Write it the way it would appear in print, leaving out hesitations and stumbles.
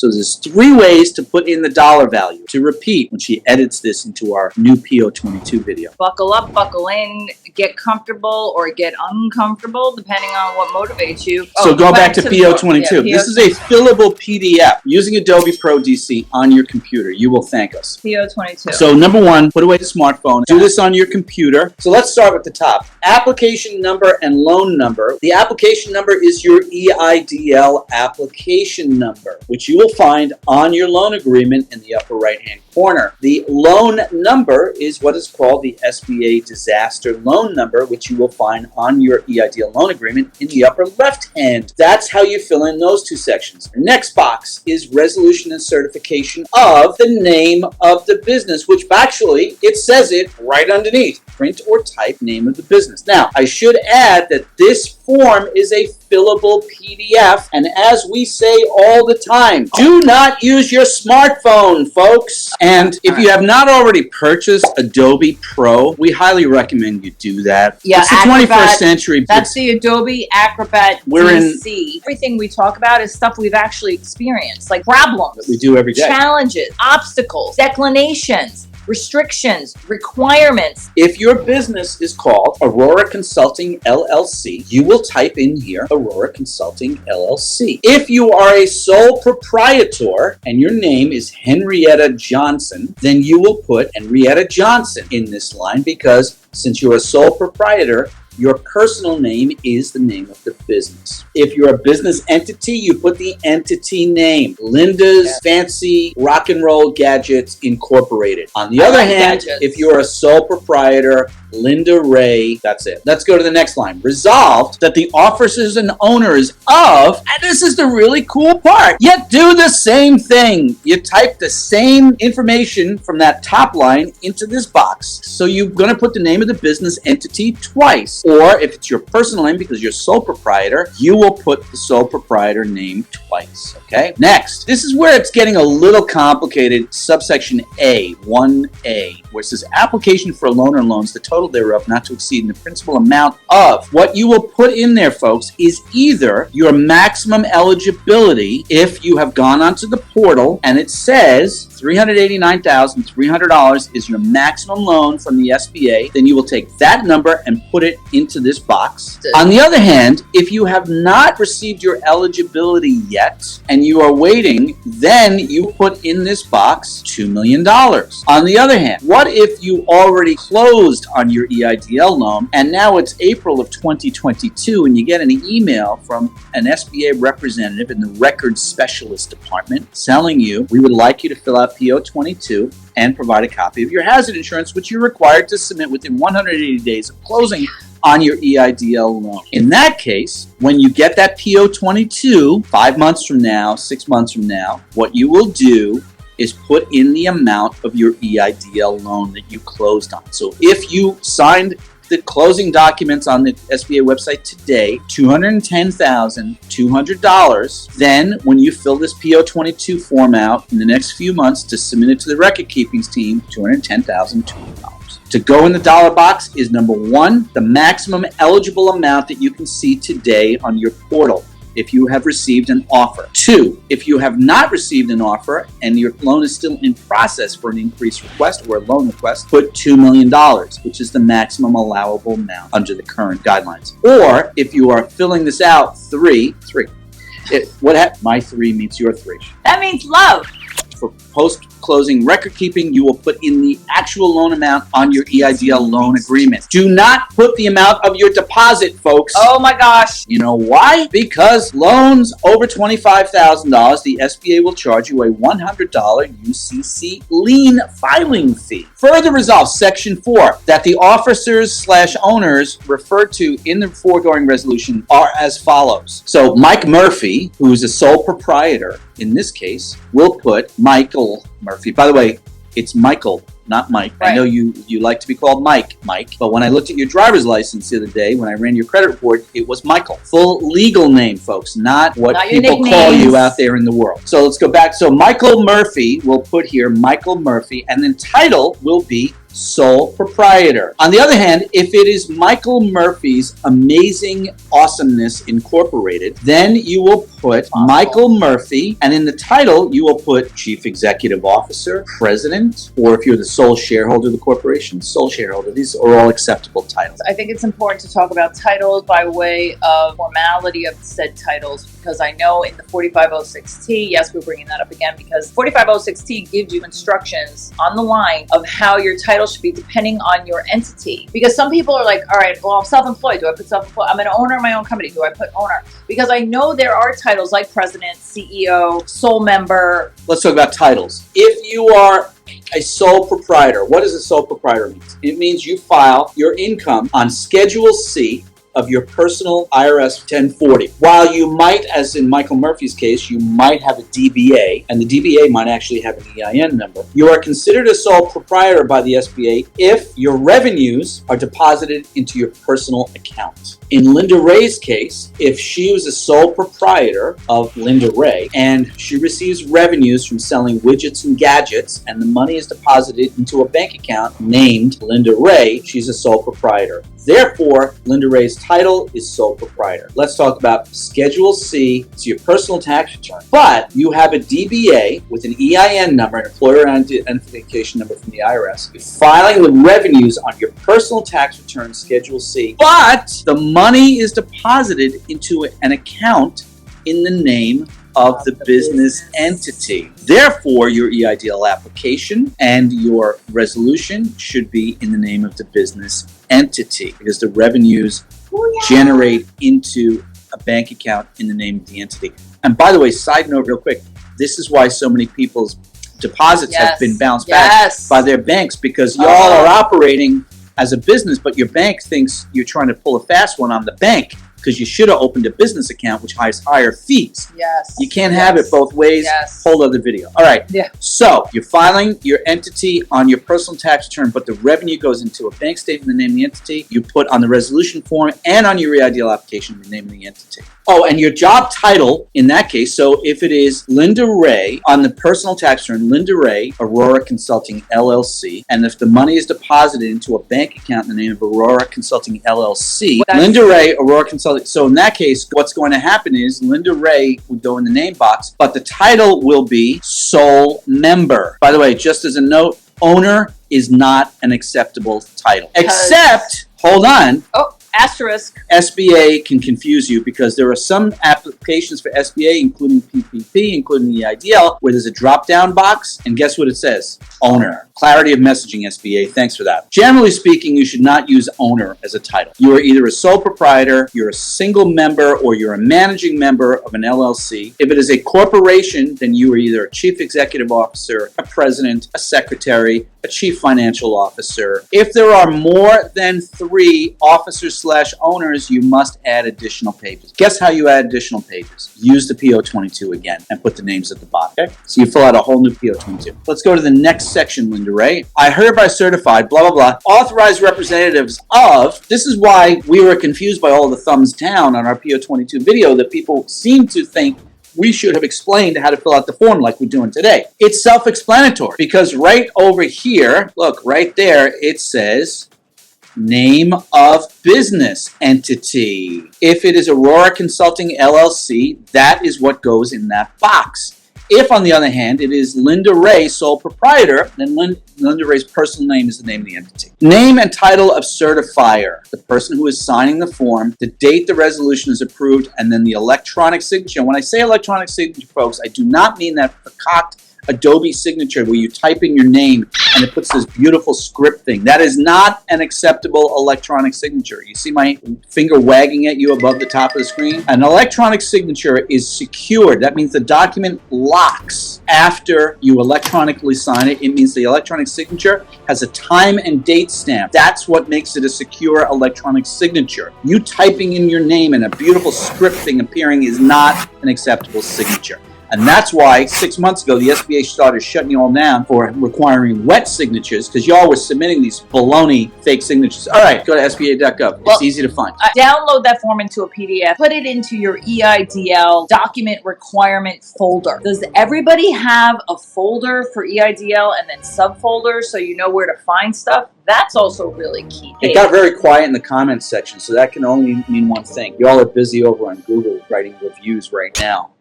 So there's 3 ways to put in the dollar value. To repeat, when she edits this into our new P-022 video. Buckle up, buckle in, get comfortable or get uncomfortable, depending on what motivates you. So go back to P-022. This is a fillable PDF using Adobe Pro DC on your computer. You will thank us. P-022. So number 1, put away the smartphone. Do this on your computer. So let's start with the top. Application number and loan number. The application number is your EIDL application number, which you will find on your loan agreement in the upper right-hand corner. The loan number is what is called the SBA disaster loan number, which you will find on your EIDL loan agreement in the upper left-hand. That's how you fill in those 2 sections. The next box is resolution and certification of the name of the business, which actually, it says it right underneath. Print or type name of the business. Now, I should add that this form is a fillable PDF, and as we say all the time, do not use your smartphone, folks. And if you have not already purchased Adobe Pro, we highly recommend you do that. Yeah, it's the 21st century. That's the Adobe Acrobat DC. Everything we talk about is stuff we've actually experienced, like problems that we do every day, challenges, obstacles, declinations, restrictions, requirements. If your business is called Aurora Consulting LLC, you will type in here Aurora Consulting LLC. If you are a sole proprietor and your name is Henrietta Johnson, then you will put Henrietta Johnson in this line, because since you're a sole proprietor, your personal name is the name of the business. If you're a business entity, you put the entity name. Linda's Fancy Rock and Roll Gadgets Incorporated. On the other hand, if you're a sole proprietor, Linda Ray, that's it. Let's go to the next line. Resolved that the officers and owners of, and this is the really cool part, you do the same thing. You type the same information from that top line into this box. So you're going to put the name of the business entity twice. Or if it's your personal name, because you're sole proprietor, you will put the sole proprietor name twice. Okay? Next, this is where it's getting a little complicated. Subsection A, 1A, where it says application for a loan or loans, the total thereof not to exceed the principal amount of. What you will put in there, folks, is either your maximum eligibility if you have gone onto the portal and it says $389,300 is your maximum loan from the SBA, then you will take that number and put it into this box. On the other hand, if you have not received your eligibility yet and you are waiting, then you put in this box $2 million. On the other hand, what if you already closed on your EIDL loan and now it's April of 2022 and you get an email from an SBA representative in the records specialist department telling you, we would like you to fill out P-022 and provide a copy of your hazard insurance, which you're required to submit within 180 days of closing on your EIDL loan. In that case, when you get that P-022 5 months from now, 6 months from now, what you will do is put in the amount of your EIDL loan that you closed on. So if you signed the closing documents on the SBA website today, $210,200, then when you fill this P-022 form out in the next few months to submit it to the record keeping team, $210,200. To go in the dollar box is number 1, the maximum eligible amount that you can see today on your portal if you have received an offer. 2, if you have not received an offer and your loan is still in process for an increase request or a loan request, put $2 million, which is the maximum allowable amount under the current guidelines. Or if you are filling this out, 3. My 3 meets your 3. That means love. For post-closing record keeping, you will put in the actual loan amount on your EIDL loan agreement. Do not put the amount of your deposit, folks. Oh my gosh. You know why? Because loans over $25,000, the SBA will charge you a $100 UCC lien filing fee. Further resolve, Section 4, that the officers/owners referred to in the foregoing resolution are as follows. So Mike Murphy, who's a sole proprietor, in this case, will put Michael Murphy. By the way, it's Michael, not Mike. Right. I know you like to be called Mike, but when I looked at your driver's license the other day, when I ran your credit report, it was Michael. Full legal name, folks, not what people call you out there in the world. So let's go back. So Michael Murphy will put here Michael Murphy, and then title will be sole proprietor. On the other hand, if it is Michael Murphy's Amazing Awesomeness Incorporated, then you will put Michael Murphy, and in the title, you will put Chief Executive Officer, President, or if you're the sole shareholder of the corporation, sole shareholder. These are all acceptable titles. I think it's important to talk about titles by way of formality of said titles, because I know in the 4506T, yes, we're bringing that up again, because 4506T gives you instructions on the line of how your title should be depending on your entity. Because some people are like, all right, well, I'm self-employed. Do I put self-employed? I'm an owner of my own company. Do I put owner? Because I know there are titles like president, CEO, sole member. Let's talk about titles. If you are a sole proprietor, what does a sole proprietor mean? It means you file your income on Schedule C of your personal IRS 1040. While you might, as in Michael Murphy's case, you might have a DBA, and the DBA might actually have an EIN number. You are considered a sole proprietor by the SBA if your revenues are deposited into your personal account. In Linda Ray's case, if she was a sole proprietor of Linda Ray and she receives revenues from selling widgets and gadgets and the money is deposited into a bank account named Linda Ray, she's a sole proprietor. Therefore, Linda Ray's title is sole proprietor. Let's talk about Schedule C. It's your personal tax return. But you have a DBA with an EIN number, an employer identification number from the IRS. You're filing the revenues on your personal tax return, Schedule C. But the money is deposited into an account in the name of the business entity. Therefore, your EIDL application and your resolution should be in the name of the business entity, because the revenues generate into a bank account in the name of the entity. And by the way, side note real quick, this is why so many people's deposits have been bounced back by their banks, because y'all are operating as a business, but your bank thinks you're trying to pull a fast one on the bank, because you should have opened a business account which has higher fees. Yes. You can't have it both ways. Yes. Whole other video. All right. Yeah. So you're filing your entity on your personal tax return, but the revenue goes into a bank statement in the name of the entity. You put on the resolution form and on your EIDL application the name of the entity. Oh, and your job title in that case, so if it is Linda Ray on the personal tax return, Linda Ray, Aurora Consulting LLC, and if the money is deposited into a bank account in the name of Aurora Consulting LLC, Linda Ray, Aurora Consulting. So in that case, what's going to happen is Linda Ray would go in the name box, but the title will be sole member. By the way, just as a note, owner is not an acceptable title. Except, hold on. Oh. Asterisk. SBA can confuse you because there are some applications for SBA, including PPP, including the EIDL, where there's a drop-down box, and guess what it says? Owner. Clarity of messaging, SBA. Thanks for that. Generally speaking, you should not use owner as a title. You are either a sole proprietor, you're a single member, or you're a managing member of an LLC. If it is a corporation, then you are either a chief executive officer, a president, a secretary, a chief financial officer. If there are more than 3 officers/owners, you must add additional pages. Guess how you add additional pages? Use the P-022 again and put the names at the bottom. Okay? So you fill out a whole new P-022. Let's go to the next section, Linda Ray. I hereby certify, blah, blah, blah, authorized representatives of, this is why we were confused by all the thumbs down on our P-022 video, that people seem to think we should have explained how to fill out the form like we're doing today. It's self-explanatory because right over here, look, right there, it says name of business entity. If it is Aurora Consulting LLC, that is what goes in that box. If, on the other hand, it is Linda Ray, sole proprietor, then Linda Ray's personal name is the name of the entity. Name and title of certifier, the person who is signing the form, the date the resolution is approved, and then the electronic signature. When I say electronic signature, folks, I do not mean that cocked Adobe signature where you type in your name and it puts this beautiful script thing. That is not an acceptable electronic signature. You see my finger wagging at you above the top of the screen? An electronic signature is secured. That means the document locks after you electronically sign it. It means the electronic signature has a time and date stamp. That's what makes it a secure electronic signature. You typing in your name and a beautiful script thing appearing is not an acceptable signature. And that's why 6 months ago, the SBA started shutting you all down for requiring wet signatures because y'all were submitting these baloney fake signatures. All right, go to SBA.gov. It's easy to find. Download that form into a PDF. Put it into your EIDL document requirement folder. Does everybody have a folder for EIDL and then subfolders so you know where to find stuff? That's also really key. It got very quiet in the comments section, so that can only mean one thing. Y'all are busy over on Google writing reviews right now.